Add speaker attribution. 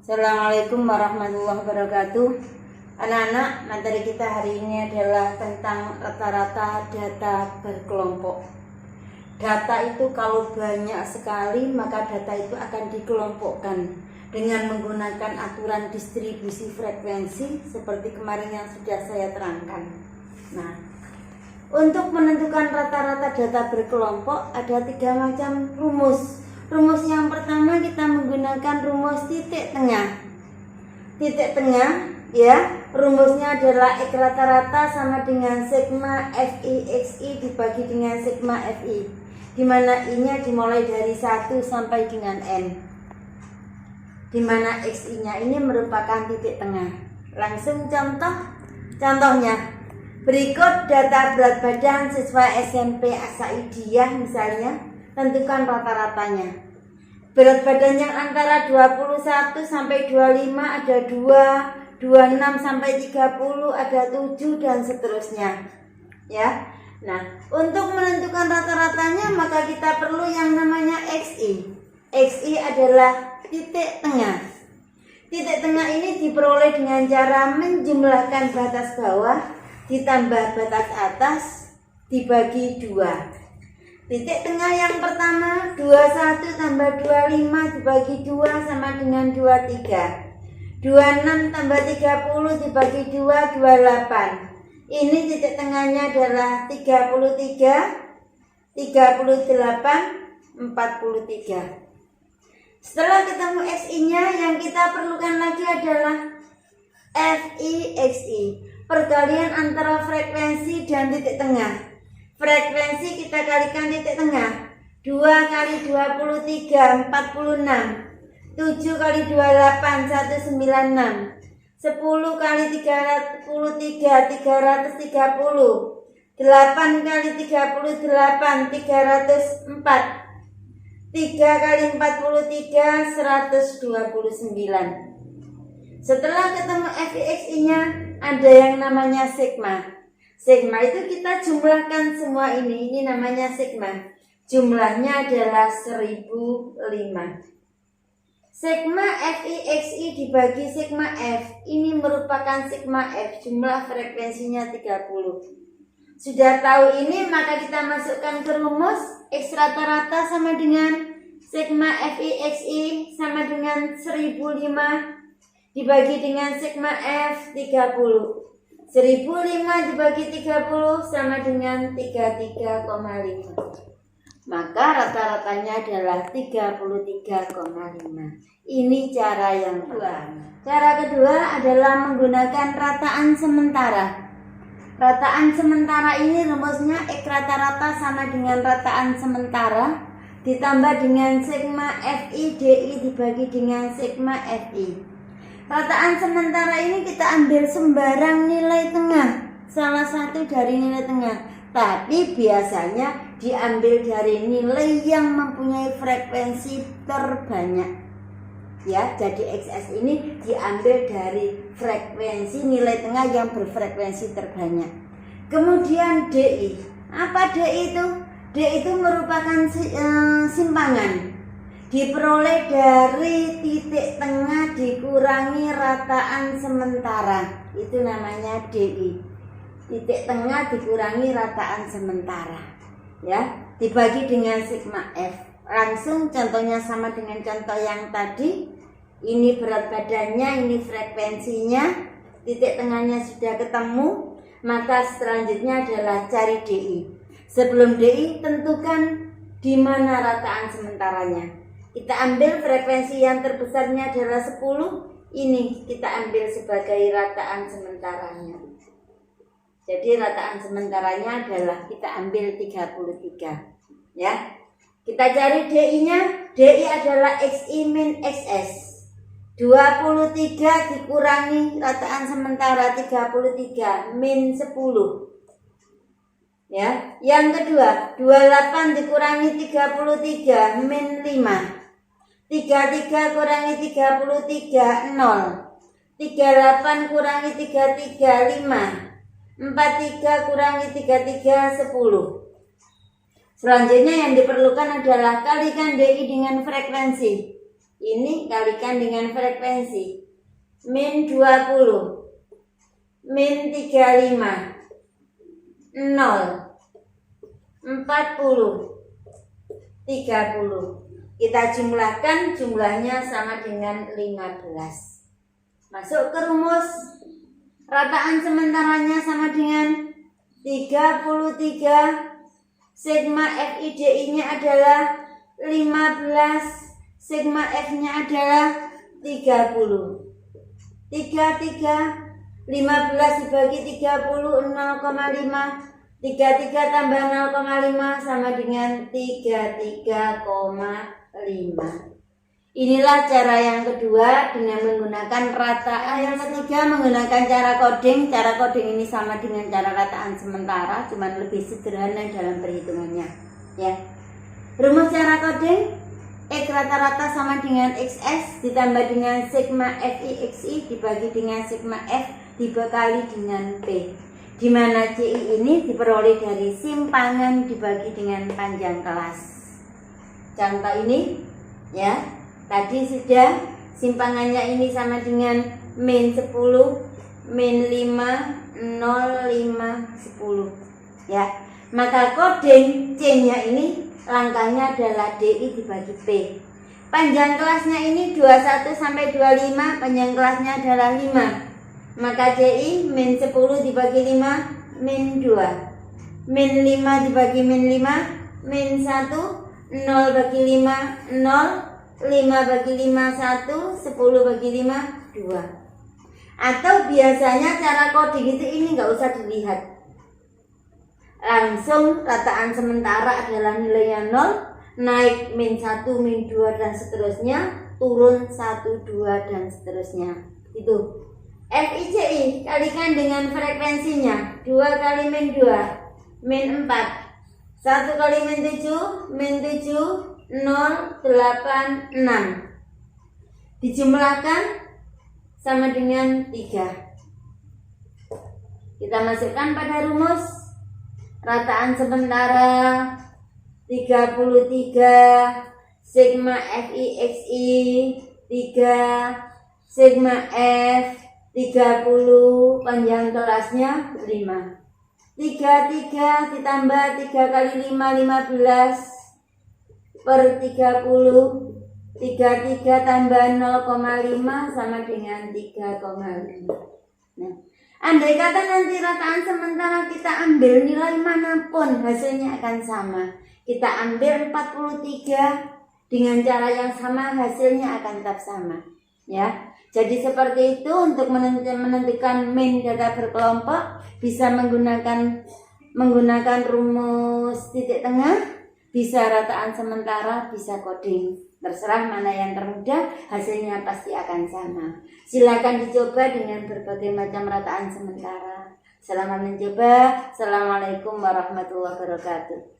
Speaker 1: Assalamualaikum warahmatullahi wabarakatuh. Anak-anak, materi kita hari ini adalah tentang rata-rata data berkelompok. Data itu kalau banyak sekali, maka data itu akan dikelompokkan dengan menggunakan aturan distribusi frekuensi seperti kemarin yang sudah saya terangkan. Nah, untuk menentukan rata-rata data berkelompok ada 3 macam rumus. Rumus yang pertama kita menggunakan rumus titik tengah. Titik tengah ya, rumusnya adalah X rata-rata sama dengan sigma FI XI dibagi dengan sigma FI, dimana I-nya dimulai dari 1 sampai dengan N, dimana XI-nya ini merupakan titik tengah. Langsung contohnya berikut data berat badan siswa SMP As-Saidiyah misalnya. Tentukan rata-ratanya. Berat badan yang antara 21 sampai 25 ada 2, 26 sampai 30 ada 7 dan seterusnya. Ya. Nah, untuk menentukan rata-ratanya maka kita perlu yang namanya XI. XI adalah titik tengah. Titik tengah ini diperoleh dengan cara menjumlahkan batas bawah ditambah batas atas dibagi 2. Titik tengah yang pertama 21 tambah 25 dibagi 2 sama dengan 23. 26 tambah 30 dibagi 2 28. Ini titik tengahnya adalah 33, 38, 43. Setelah ketemu XI-nya, yang kita perlukan lagi adalah FI XI, perkalian antara frekuensi dan titik tengah. Frekuensi kita kalikan titik tengah. 2 kali 23 46, 7 kali 28 196, 10 kali 33 330, 8 kali 38 304, 3 kali 43 129. Setelah ketemu FXI-nya ada yang namanya sigma. Sigma itu kita jumlahkan semua ini namanya sigma. Jumlahnya adalah 1005. Sigma FIXI dibagi sigma F ini merupakan sigma F, jumlah frekuensinya 30. Sudah tahu ini maka kita masukkan ke rumus X rata-rata sama dengan sigma FIXI sama dengan 1005 dibagi dengan sigma F 30. 1005 dibagi 30 sama dengan 33,5. Maka rata-ratanya adalah 33,5. Ini cara yang pertama. Cara kedua adalah menggunakan rataan sementara. Rataan sementara ini rumusnya X rata-rata sama dengan rataan sementara ditambah dengan sigma FI DI dibagi dengan sigma FI. Rataan sementara ini kita ambil sembarang nilai tengah, salah satu dari nilai tengah, tapi biasanya diambil dari nilai yang mempunyai frekuensi terbanyak. Ya, jadi XS ini diambil dari frekuensi nilai tengah yang berfrekuensi terbanyak. Kemudian DI, apa DI itu? DI itu merupakan simpangan. Diperoleh dari titik tengah dikurangi rataan sementara, itu namanya DI. Titik tengah dikurangi rataan sementara, ya, dibagi dengan sigma F. Langsung contohnya sama dengan contoh yang tadi. Ini berat badannya, ini frekuensinya, titik tengahnya sudah ketemu, maka selanjutnya adalah cari DI. Sebelum DI tentukan di mana rataan sementaranya. Kita ambil frekuensi yang terbesarnya adalah 10, ini kita ambil sebagai rataan sementaranya. Jadi rataan sementaranya adalah kita ambil 33. Ya. Kita cari DI-nya. DI adalah XI min XS. 23 dikurangi rataan sementara 33 min 10. Ya. Yang kedua, 28 dikurangi 33 min 5. 33 kurangi 33 0. 38 kurangi 33 5. 43 kurangi 33 10. Selanjutnya yang diperlukan adalah kalikan DI dengan frekuensi. ini kalikan dengan frekuensi. Min 20, min 35, 0, 40, 30. Kita jumlahkan, jumlahnya sama dengan 15. Masuk ke rumus. Rataan sementaranya sama dengan 33. Sigma FIDI nya adalah 15. Sigma F nya adalah 30. 15 dibagi 30 0,5. 33 tambah 0,5 sama dengan 33,5. Inilah cara yang kedua dengan menggunakan rataan. Yang ketiga menggunakan cara coding. Cara coding ini sama dengan cara rataan sementara, cuman lebih sederhana dalam perhitungannya. Ya. Rumus cara coding: X rata-rata sama dengan XS ditambah dengan sigma FIXI dibagi dengan sigma F dibekali dengan P, di mana CI ini diperoleh dari simpangan dibagi dengan panjang kelas. Contoh ini ya, tadi sudah simpangannya ini sama dengan min 10, min 5, 0, 5, 10 ya. Maka coding C-nya ini langkahnya adalah DI dibagi P. Panjang kelasnya ini 21 sampai 25, panjang kelasnya adalah 5. Maka CI min 10 dibagi 5, min 2. Min 5 dibagi min 5, min 1. 0 bagi 5, 0. 5 bagi 5, 1. 10 bagi 5, 2. Atau biasanya cara coding itu ini nggak usah dilihat. Langsung rataan sementara adalah nilainya 0. Naik min 1, min 2 dan seterusnya. Turun 1, 2 dan seterusnya. Itu FICI kalikan dengan frekuensinya. 2 kali min 2, min 4. 1 kali min 7, min 7, 0, 8, 6. Dijumlahkan sama dengan 3. Kita masukkan pada rumus. Rataan sementara 33, sigma FIXI 3, sigma F 30, panjang kelasnya 5. 33 ditambah 3 kali 5, 15 per 30. 33 tambah 0,5 sama dengan 3,5. Nah, andai kata nanti rataan sementara kita ambil nilai manapun, hasilnya akan sama. Kita ambil 43 dengan cara yang sama, hasilnya akan tetap sama. Ya. Jadi seperti itu untuk menentukan min data berkelompok bisa menggunakan rumus titik tengah, bisa rataan sementara, bisa coding. Terserah mana yang termudah, hasilnya pasti akan sama. Silakan dicoba dengan berbagai macam rataan sementara. Selamat mencoba. Assalamualaikum warahmatullahi wabarakatuh.